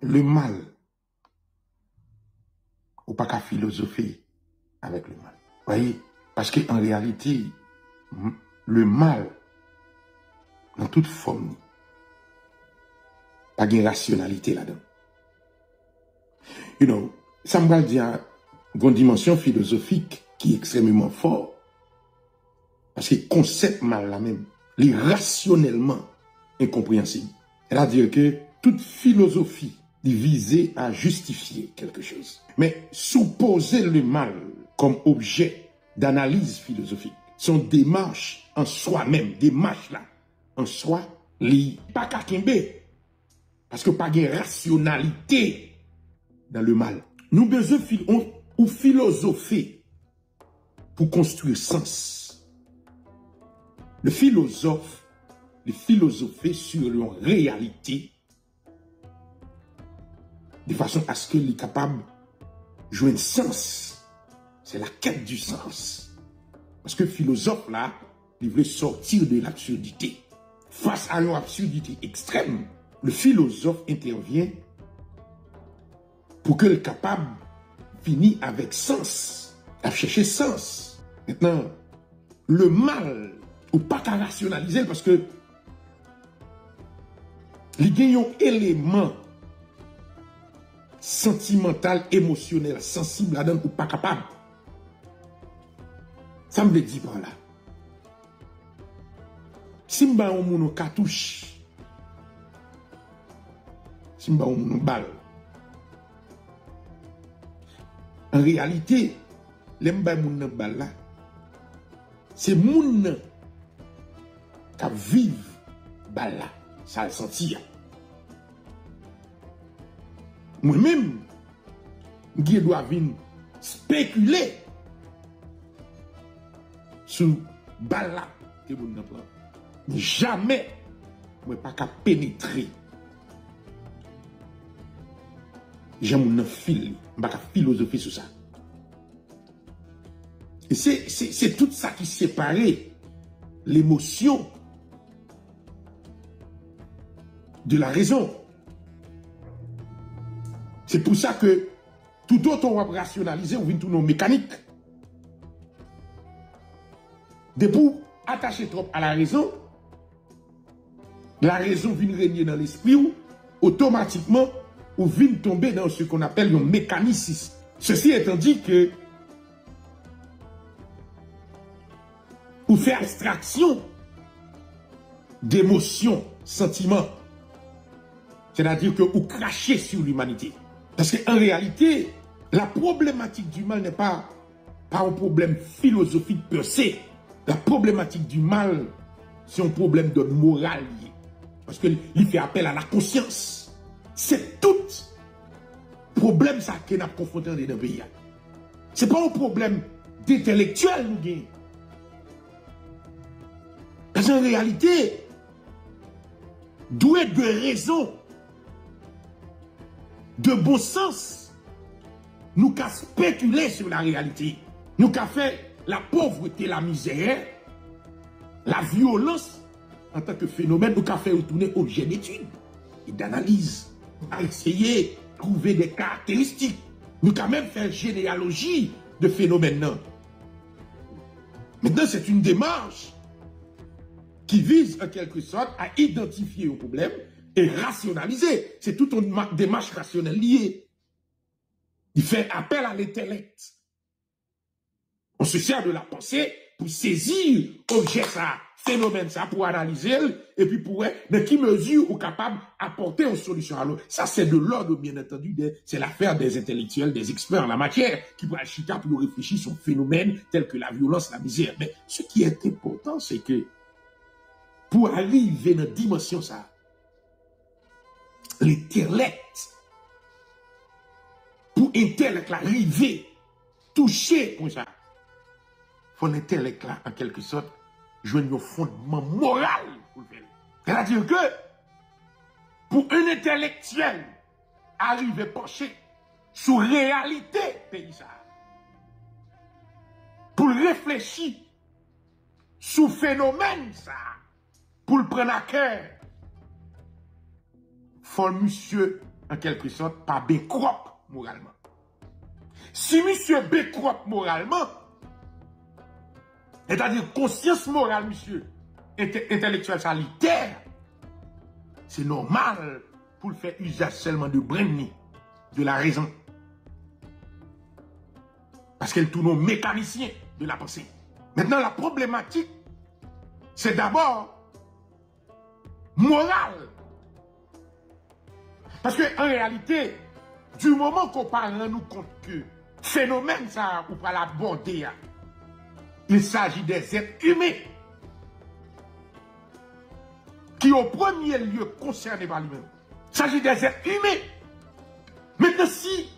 le mal, ou pas qu'à philosopher avec le mal. Voyez, parce qu'en réalité, le mal, dans toute forme, pas de rationalité là-dedans. You know, ça me va dire une dimension philosophique qui est extrêmement fort. Parce que le concept mal là même, il est rationnellement incompréhensible. C'est-à-dire que toute philosophie est visée à justifier quelque chose. Mais supposer le mal comme objet d'analyse philosophique, son démarche en soi-même, démarche là, en soi, li pas kakembe. Parce que pas de rationalité dans le mal. Nous besoin ou philosopher pour construire sens. Le philosophe, les philosopher sur leur réalité de façon à ce qu'il est capable de jouer un sens. C'est la quête du sens. Parce que le philosophe là, il veut sortir de l'absurdité. Face à une absurdité extrême, le philosophe intervient pour qu'il soit capable de finir avec sens, à chercher sens. Maintenant, le mal, ou pas qu'à rationaliser, parce que il y a un élément sentimental, émotionnel, sensible là-dedans, ou pas capable. Ça me dit par là. Si je suis un cartouche, si je suis un balle, en réalité, les gens balle là, c'est moun qui vivent balle là, ça le sentir. Moi-même, je dois venir spéculer sur balle là que moun nan prend. Mais jamais, je ne peux pas pénétrer. J'aime un fil, je ne peux pas philosopher sur ça. Et c'est tout ça qui sépare l'émotion de la raison. C'est pour ça que tout autre on va rationaliser, on vient tout nos mécaniques. De pour attacher trop à la raison vient régner dans l'esprit ou automatiquement ou vient tomber dans ce qu'on appelle un mécanicisme. Ceci étant dit que ou faire abstraction d'émotions, sentiments. C'est-à-dire que vous crachez sur l'humanité. Parce qu'en réalité, la problématique du mal n'est pas un problème philosophique per se. La problématique du mal, c'est un problème de morale. Parce qu'il fait appel à la conscience. C'est tout problème ça qu'on a confronté dans le pays. Ce n'est pas un problème d'intellectuel, nous gagnons. Parce qu'en réalité, doué de raison, de bon sens, nous avons spéculé sur la réalité. Nous avons fait la pauvreté, la misère, la violence en tant que phénomène, nous avons fait retourner objet d'étude et d'analyse, à essayer de trouver des caractéristiques. Nous avons même fait généalogie de phénomènes. Maintenant, c'est une démarche qui vise en quelque sorte à identifier un problème et rationaliser. C'est toute une démarche rationnelle liée. Il fait appel à l'intellect. On se sert de la pensée pour saisir objet ça, phénomène ça, pour analyser et puis pour dans quelle mesure on est capable d'apporter une solution à l'autre. Ça, c'est de l'ordre, bien entendu, c'est l'affaire des intellectuels, des experts en la matière qui vont chita pour réfléchir sur un phénomène tel que la violence, la misère. Mais ce qui est important, c'est que pour arriver dans la dimension ça, l'intellect, pour l'intellect arriver, toucher comme ça, il faut l'intellect là, en quelque sorte, jouer un fondement moral pour le faire. C'est-à-dire que, pour un intellectuel, arriver pencher sur réalité pays ça, pour réfléchir sur phénomène ça, pour le prendre à cœur, faut monsieur en quelque sorte, pas bécrope moralement. Si monsieur bécrope moralement, c'est-à-dire conscience morale, monsieur, intellectuelle sanitaire, c'est normal pour le faire usage seulement de brainy, de la raison. Parce qu'elle tourne au mécanicien de la pensée. Maintenant, la problématique, c'est d'abord morale. Parce qu'en réalité, du moment qu'on parle, nous compte que phénomène, ça, ou pas l'aborder, il s'agit des êtres humains qui, au premier lieu, concernés par lui-même. Il s'agit des êtres humains. Maintenant, si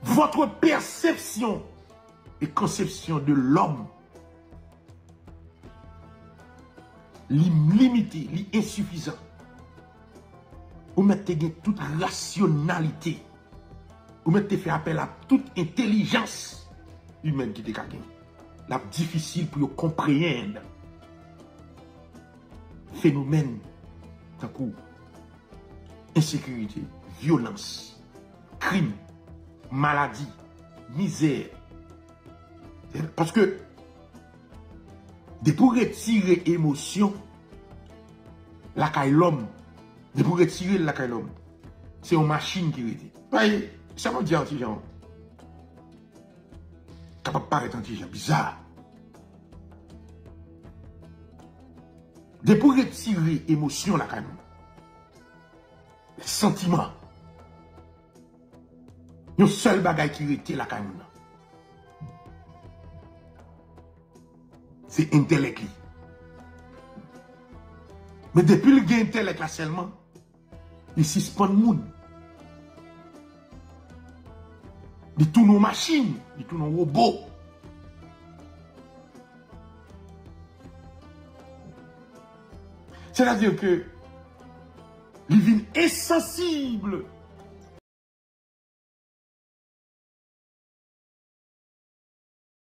votre perception et conception de l'homme limitée, insuffisante, vous mettez toute rationalité, vous mettez fait appel à toute intelligence humaine qui est gagné. La difficile pour comprendre phénomène d'un coup insécurité, violence, crime, maladie, misère. Parce que de pour retirer émotion, la caille l'homme, de pour retirer la caille l'homme, c'est une machine qui rete. Voyez, ça m'a dit intelligent. Capable de paraître intelligent, bizarre. De pour retirer émotion, la caille l'homme, les sentiments, le seul bagage qui rete la caille l'homme, c'est intellect. Mais depuis le gain intellect là seulement, il suspend le monde. Il tourne aux machines, il tourne aux robots. C'est-à-dire que il vient insensible